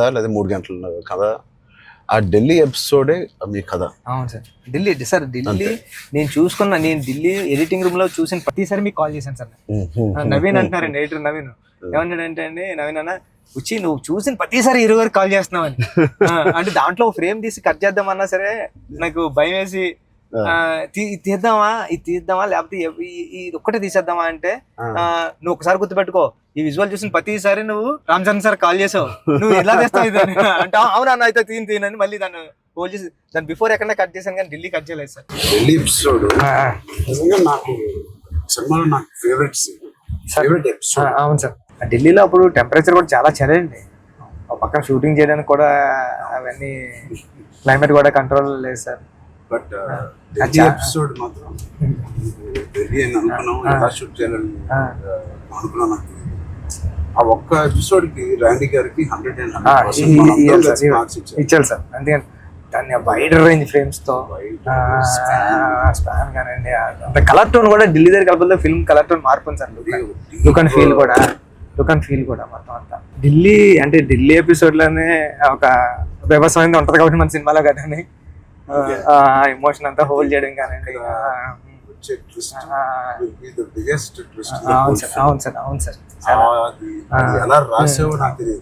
లేదా 3 గంటల కథ. ఆ ఢిల్లీ ఎపిసోడే మీ కథ. అవును సార్. ఢిల్లీ నేను చూసుకున్న, నేను ఢిల్లీ ఎడిటింగ్ రూమ్ లో చూసిన ప్రతిసారి మీకు కాల్ చేశాను సార్. నవీన్ అంటారండి, ఎడిటర్ నవీన్. ఏమన్నాడంటే అండి, నవీన్ అన్న వచ్చి నువ్వు చూసిన ప్రతిసారి 20 వరకు కాల్ చేస్తున్నావు అని. అంటే దాంట్లో ఫ్రేమ్ తీసి కట్ చేద్దామన్నా సరే నాకు భయం వేసి తీద్దామా లేకపోతే ఇది ఒక్కటే తీసేద్దామా అంటే, నువ్వు ఒకసారి గుర్తుపెట్టుకో, ఈ విజువల్ చూసిన ప్రతిసారి నువ్వు రామ్ చరణ్ సార్ కాల్ చేసావు, నువ్వు ఎలా చేస్తావు ఇది అంటే, అవునా అయితే తీనని మళ్ళీ దాన్ని హోల్డ్ చేసి దాని బిఫోర్ ఎక్కడ కట్ చేశాను కానీ ఢిల్లీ కట్ చేయలేదు సార్. ఢిల్లీ ఎపిసోడ్ నిజంగా నాకు సినిమాలో నాకు ఫేవరెట్ ఎపిసోడ్. అవును సార్. ఢిల్లీలో అప్పుడు టెంపరేచర్ కూడా చాలా చలండి, పక్కన షూటింగ్ చేయడానికి కూడా అవన్నీ క్లైమేట్ కూడా కంట్రోల్ లేదు సార్. బట్ ఢిల్లీ ఎపిసోడ్ మాత్రం ఢిల్లీ అని అనుకున్నాం, ఎలా షూట్ చేయాలని అనుకున్నాం. నాకు ఆ ఒక్క ఎపిసోడ్ కి రాండీ గారికి 100% మార్క్స్ ఇచ్చారు సార్. అందుకని దాన్ని వైడ్ రేంజ్ ఫ్రేమ్స్ తో స్పాన్ కానండి, అంత కలర్ టోన్ కూడా ఢిల్లీ దగ్గర కలపలే, ఫిల్మ్ కలర్ టోన్ మార్పు సార్. లుక్ అండ్ ఫీల్ కూడా మొత్తం అంతా ఢిల్లీ అంటే ఢిల్లీ ఎపిసోడ్ లోనే ఒక వ్యవసాయం ఉంటది కాబట్టి మన సినిమాలో కదండి, ఎమోషన్ అంతా హోల్డ్ చేయడం కానండి. అవును సార్. ఎలా రాసావో నాకు తెలియదు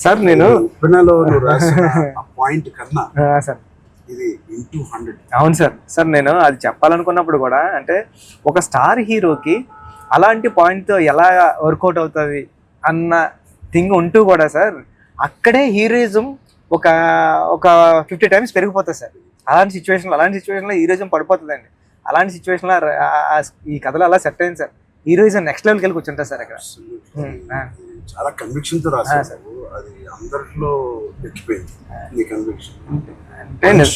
సార్. నేను పాయింట్ కన్నా సార్ ఇది ఇంటూ 100. అవును సార్. నేను అది చెప్పాలనుకున్నప్పుడు కూడా అంటే ఒక స్టార్ హీరోకి అలాంటి పాయింట్ తో ఎలా వర్కౌట్ అవుతుంది అన్న థింగ్ ఉంటూ కూడా సార్, అక్కడే హీరోయిజం ఒక 50 టైమ్స్ పెరిగిపోతుంది సార్. అలాంటి సిచ్యువేషన్లో హీరోయిజం పడిపోతుందండి. అలాంటి సిచ్యువేషన్లో ఈ కథలో అలా సెట్ అయింది సార్. హీరోయిజం నెక్స్ట్ లెవెల్కి వెళ్ళి కూర్చుంటారు సార్ అక్కడ. చాలా కన్విక్షన్ తో రాశారు, అది అందరిలో ఎక్కిపోయింది. నీ కన్విక్షన్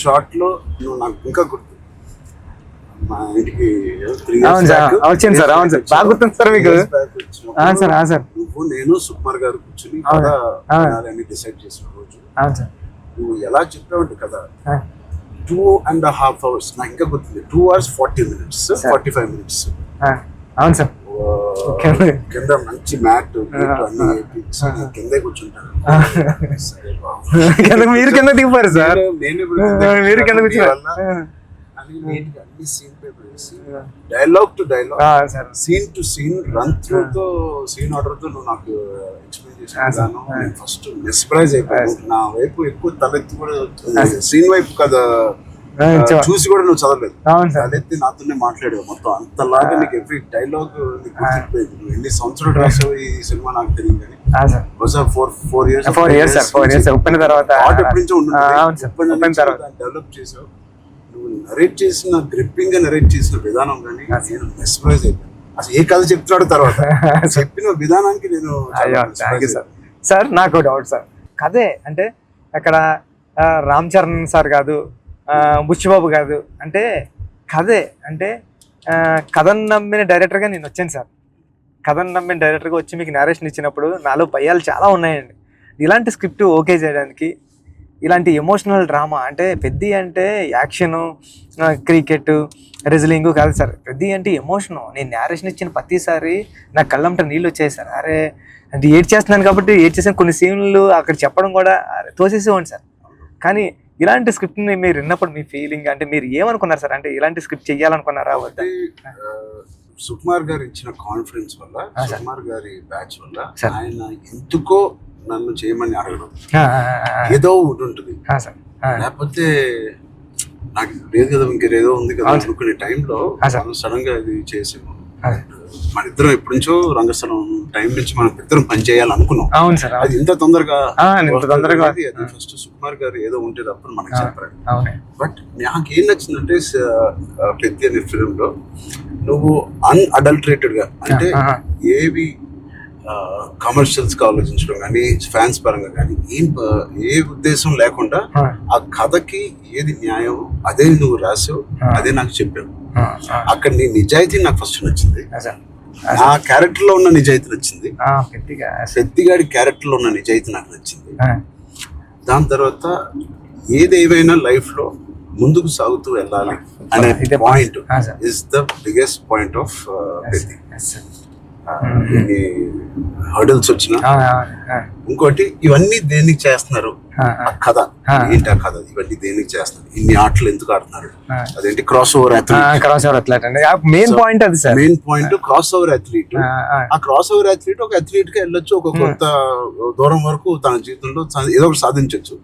షార్ట్ లో నువ్వు నాకు ఇంకా గుర్తు, మా ఇంటికి వచ్చింది సార్. అవును సార్, బాగా గుర్తుంది సార్ మీకు. నువ్వు నేను సుకుమార్ గారు కూర్చుని కథ డిసైడ్ చేసిన రోజు నువ్వు ఎలా చెప్పావంటే కదా 2.5 hours నాకు ఇంకా గుర్తుంది. 2 hours 40 minutes 45 minutes. అవును సార్. కింద మంచి మ్యాట్ అన్ని కిందే కూర్చుంటాను. మీరు కింద దిగిపోయారు సార్. మీరు కింద కూర్చున్నారు. అన్ని సీన్ పేపర్ వేసి dialogue to dialogue, scene to scene, run through తో సీన్ ఆర్డర్ తో నువ్వు నాకు ఎక్స్ప్లెయిన్ చేసాను. నేను ఫస్ట్ మెస్ప్రైజ్ అయిపోయాను. నా వైపు ఎక్కువ తలెత్తి కూడా సీన్ వైపు కదా చూసి కూడా నువ్వు చదవలేదు, తలెత్తి నాతోనే మాట్లాడావు మొత్తం. అంతలాగా నీకు ఎవ్రీ డైలాగ్ నీకు గుర్తిపోయింది. నువ్వు ఎన్ని సంవత్సరాలు రాసావు ఈ సినిమా నాకు తెలియదు కానీ డెవలప్ చేసావు. నువ్వు నరేట్ చేసిన గ్రిప్పింగ్ గా నరేట్ చేసిన విధానం కానీ నేను మెస్ప్రైజ్ అయిపోయాను. అసలు ఏ కథ చెప్తున్నాడు తర్వాత చెప్పిన విధానానికి నేను సార్. నాకు డౌట్ సార్, కథే అంటే అక్కడ రామ్ చరణ్ సార్ కాదు, బుచ్చిబాబు కాదు, అంటే కథే అంటే కథను నమ్మిన డైరెక్టర్గా నేను వచ్చాను సార్. కథను నమ్మిన డైరెక్టర్గా వచ్చి మీకు నేరేషన్ ఇచ్చినప్పుడు నాలో భయాలు చాలా ఉన్నాయండి. ఇలాంటి స్క్రిప్ట్ ఓకే చేయడానికి, ఇలాంటి ఎమోషనల్ డ్రామా అంటే పెద్ద అంటే యాక్షను, క్రికెట్, రెజ్లింగ్ కాదు సార్. పెద్ద అంటే ఎమోషను. నేను నేరేషన్ ఇచ్చిన ప్రతిసారి నా కళ్ళంట నీళ్ళు వచ్చాయి సార్. అరే అంటే ఏడ్ చేస్తున్నాను కాబట్టి ఏడ్ చేసిన కొన్ని సీన్లు అక్కడ చెప్పడం కూడా తోసేసేవాడి సార్. కానీ ఇలాంటి స్క్రిప్ట్ని మీరు విన్నప్పుడు మీ ఫీలింగ్ అంటే మీరు ఏమనుకున్నారు సార్? అంటే ఇలాంటి స్క్రిప్ట్ చెయ్యాలనుకున్నారా? సుకుమార్ గారు ఇచ్చిన కాన్ఫిడెన్స్ వల్ల, సుకుమార్ గారి బ్యాచ్ వల్ల ఆయన ఎందుకో నన్ను చేయమని అడగడం ఏదో ఒకటి ఉంటుంది. లేకపోతే నాకు లేదు కదా, ఇంకేదో ఉంది కదా అనుకునే టైంలో సడన్ గా ఇది చేసాము. మన ఇద్దరం ఎప్పటి నుంచో రంగస్థలం టైం నుంచి మనం ఇద్దరం పని చేయాలనుకున్నాం. అది ఇంత తొందరగా ఫస్ట్ సుకుమార్ గారు ఏదో ఉంటే అప్పుడు మనకు చెప్పారు. బట్ నాకు ఏం నచ్చిందంటే పెద్ద అనే ఫిల్మ్ లో నువ్వు అన్అడల్టరేటెడ్ గా, అంటే ఏవి కమర్షియల్స్ గా ఆలోచించడం కానీ ఫ్యాన్స్ పరంగా కానీ ఏ ఉద్దేశం లేకుండా ఆ కథకి ఏది న్యాయం అదే నువ్వు రాసావు, అదే నాకు చెప్పావు. అక్కడ నీ నిజాయితీ నాకు ఫస్ట్ నచ్చింది. నా క్యారెక్టర్ లో ఉన్న నిజాయితీ నచ్చింది, పెద్దిగాడి క్యారెక్టర్ లో ఉన్న నిజాయితీ నాకు నచ్చింది. దాని తర్వాత ఏదేమైనా లైఫ్ లో ముందుకు సాగుతూ వెళ్ళాలి అనే point is the biggest point of Peddi. Hurdles వచ్చినా, ఇంకోటి ఇవన్నీ దేనికి చేస్తున్నారు, ఆ కథ ఏంటి, ఆ కథ ఇవన్నీ దేనికి చేస్తున్నారు, ఇన్ని ఆటలు ఎందుకు ఆడుతున్నారు, అదేంటి క్రాస్ ఓవర్ అథ్లీట్ అండి మెయిన్ పాయింట్. అది sir main point cross over athlete. ఆ క్రాస్ ఓవర్ అథ్లీట్ ఒక అథ్లీట్ గా వెళ్ళొచ్చు, ఒక కొంత దూరం వరకు తన జీవితంలో ఏదో ఒకటి సాధించవచ్చు.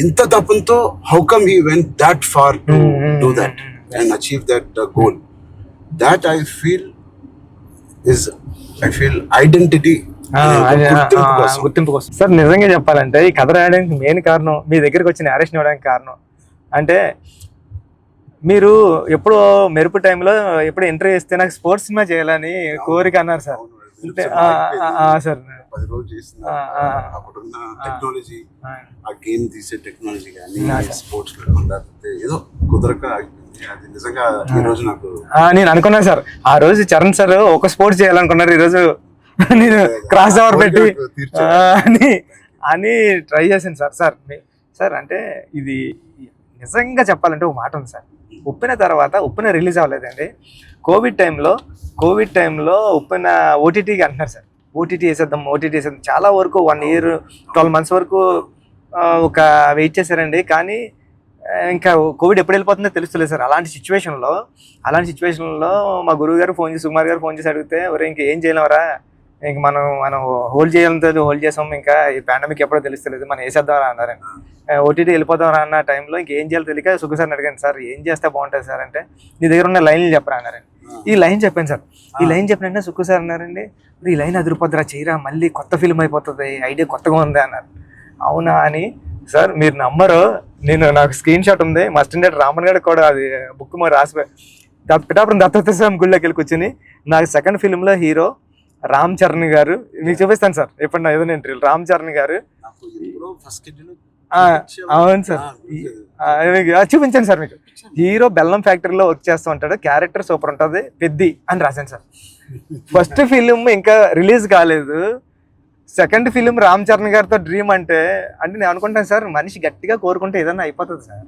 ఇంత తపంతో how come he went that far to do that and achieve that goal, that I feel identity, గుర్తింపు కోసం. సార్ నిజంగా చెప్పాలంటే ఈ కథ రాయడానికి మెయిన్ కారణం, మీ దగ్గరికి వచ్చి నేరేషన్ ఇవ్వడానికి కారణం అంటే, మీరు ఎప్పుడు మెరుపు టైంలో ఎప్పుడు ఇంటర్వ్యూ ఇస్తే నాకు స్పోర్ట్స్ సినిమా చేయాలని కోరిక అన్నారు సార్. అంటే సార్ 10 రోజులు చేసిన అప్పుడున్న టెక్నాలజీ, ఆ గేమ్ తీసే టెక్నాలజీ కానీ స్పోర్ట్స్ లేకుండా ఏదో కుదరక అది నిజంగా ఈ రోజు నాకు నేను అనుకున్నాను సార్. ఆ రోజు చరణ్ సార్ ఒక స్పోర్ట్స్ చేయాలనుకున్నారు, ఈ రోజు నేను క్రాస్ ఓవర్ పెట్టి అని ట్రై చేశాను సార్. సార్ అంటే ఇది నిజంగా చెప్పాలంటే ఒక మాట ఉంది సార్. ఉప్పెన తర్వాత ఉప్పెన రిలీజ్ అవ్వలేదండి. కోవిడ్ టైంలో ఉప్పెన ఓటీటీకి అంటున్నారు సార్. ఓటీటీ వేసేద్దాం చాలా వరకు 1 year 12 months వరకు ఒక వెయిట్ చేశారండి. కానీ ఇంకా కోవిడ్ ఎప్పుడు వెళ్ళిపోతుందో తెలుస్తలేదు సార్. అలాంటి సిచ్యువేషన్లో మా గురువు గారు ఫోన్ చేసి, సుకుమార్ గారు ఫోన్ చేసి అడిగితే, ఒరే ఇంక ఏం చేయలేమరా, ఇంక మనం హోల్డ్ చేసాం, ఇంకా ఈ పాండమిక్ ఎప్పుడో తెలుస్తలేదు, మనం వేసేద్దామరా అన్నారండి. ఓటీటీ వెళ్ళిపోతామరా అన్న టైంలో ఇంకేం చేయాలో తెలియక సుకు సార్ని అడిగాను, సార్ ఏం చేస్తే బాగుంటుంది సార్ అంటే, నీ దగ్గర ఉన్న లైన్లు చెప్పరా అన్నారండి. ఈ లైన్ చెప్పాను సార్. ఈ లైన్ చెప్పినంటే సుకు సార్ అన్నారండి, ఈ లైన్ అదిరిపోద్దురా, చేయరా, మళ్ళీ కొత్త ఫిల్మ్ అయిపోతుంది, ఐడియా కొత్తగా ఉంది అన్నారు. అవునా అని సార్ మీరు నమ్మరు, నాకు స్క్రీన్ షాట్ ఉంది, మా స్టూడెంట్ రామన్ గారు కూడా అది బుక్ మరి రాసిపోయి పిఠాపురం దత్తత స్వామి గుళ్ళకి వెళ్ళి కూర్చొని, నాకు సెకండ్ ఫిల్మ్లో హీరో రామ్ చరణ్ గారు, మీకు చూపిస్తాను సార్ ఎప్పుడు నా ఏదైనా ఇంటర్వ్యూ, రామ్ చరణ్ గారు. అవును సార్, చూపించాను సార్ మీకు. హీరో బెల్లం ఫ్యాక్టరీలో వర్క్ చేస్తూ ఉంటాడు, క్యారెక్టర్ సూపర్ ఉంటుంది, పెద్ది అని రాశాను సార్. ఫస్ట్ ఫిలిం ఇంకా రిలీజ్ కాలేదు, సెకండ్ ఫిలిం రామ్ చరణ్ గారితో డ్రీమ్ అంటే నేను అనుకుంటాను సార్, మనిషి గట్టిగా కోరుకుంటే ఏదన్నా అయిపోతుంది సార్.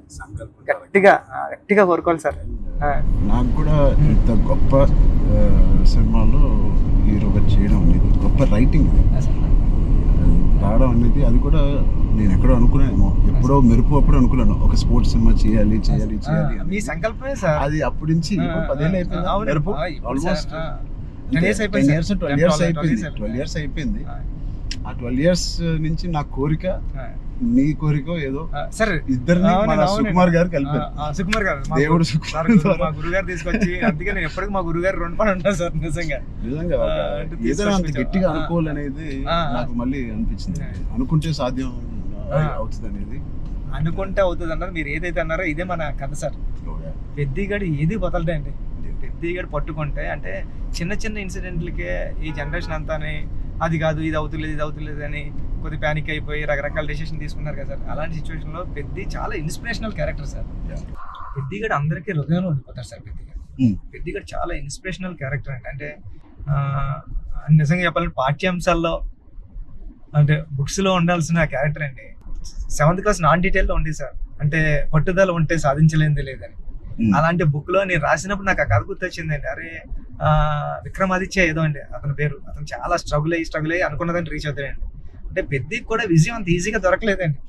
గట్టిగా కోరుకోవాలి సార్. నాకు కూడా ఇంత గొప్ప సినిమాలో హీరోగా చేయడం అనేది, గొప్ప రైటింగ్ రావడం అనేది, అది కూడా నేను ఎక్కడో అనుకున్నానేమో, ఎప్పుడో మెరుపు అప్పుడు అనుకున్నాను ఒక స్పోర్ట్స్ సినిమా చేయాలి. మీ సంకల్పమే సార్ అది. అప్పటి నుంచి 10 ఏళ్ళు అయిపోయింది మెరుపు, ఆల్మోస్ట్ 12 years అయిపోయింది. ఆ 12 years నుంచి నా కోరిక, నీ కోరిక ఏదో సరే ఇద్దరిని సుకుమార్ గారు కలిపారు. సుకుమార్ గారు దేవుడు మా గురుగారు తీసుకొచ్చి, అందుకే నేను ఎప్పటికీ మా గురుగారు 2 పని ఉంటాను సార్. నిజంగా ఏదైనా అంత గట్టిగా అనుకోవాలనేది నాకు మళ్ళీ అనిపించింది. అనుకుంటే సాధ్యం అవుతుంది అనేది, అనుకుంటే అవుతుంది అన్నారు. మీరు ఏదైతే అన్నారో ఇదే మన కథ సార్. పెద్దిగడు ఏది వదలడే అండి. పెద్దిగడు పట్టుకుంటే అంటే చిన్న ఇన్సిడెంట్లకే ఈ జనరేషన్ అంతానే అది కాదు, ఇది అవుతులేదు అని కొద్ది ప్యానిక్ అయిపోయి రకరకాల డెసిషన్ తీసుకున్నారు కదా సార్. అలాంటి సిచ్యువేషన్లో పెద్ది చాలా ఇన్స్పిరేషనల్ క్యారెక్టర్ సార్. పెద్దిగడు అందరికీ హృదయంలో ఉండిపోతారు సార్. పెద్దిగడు చాలా ఇన్స్పిరేషనల్ క్యారెక్టర్ అంటే నిజంగా చెప్పాలంటే పాఠ్యాంశాల్లో అంటే బుక్స్లో ఉండాల్సిన క్యారెక్టర్ అండి. 7th class నాన్ డీటెయిల్లో ఉంది సార్. అంటే పట్టుదల ఉంటే సాధించలేనిది లేదని. అలాంటి బుక్ లో నేను రాసినప్పుడు నాకు ఆ కథ గుర్తొచ్చిందండి. అరే విక్రమాదిత్య ఏదో అండి అతని పేరు. అతను చాలా స్ట్రగుల్ అయ్యి అనుకున్నదాన్ని రీచ్ అవుతాడండి. అంటే పెద్దకి కూడా విజయం అంత ఈజీగా దొరకలేదండి.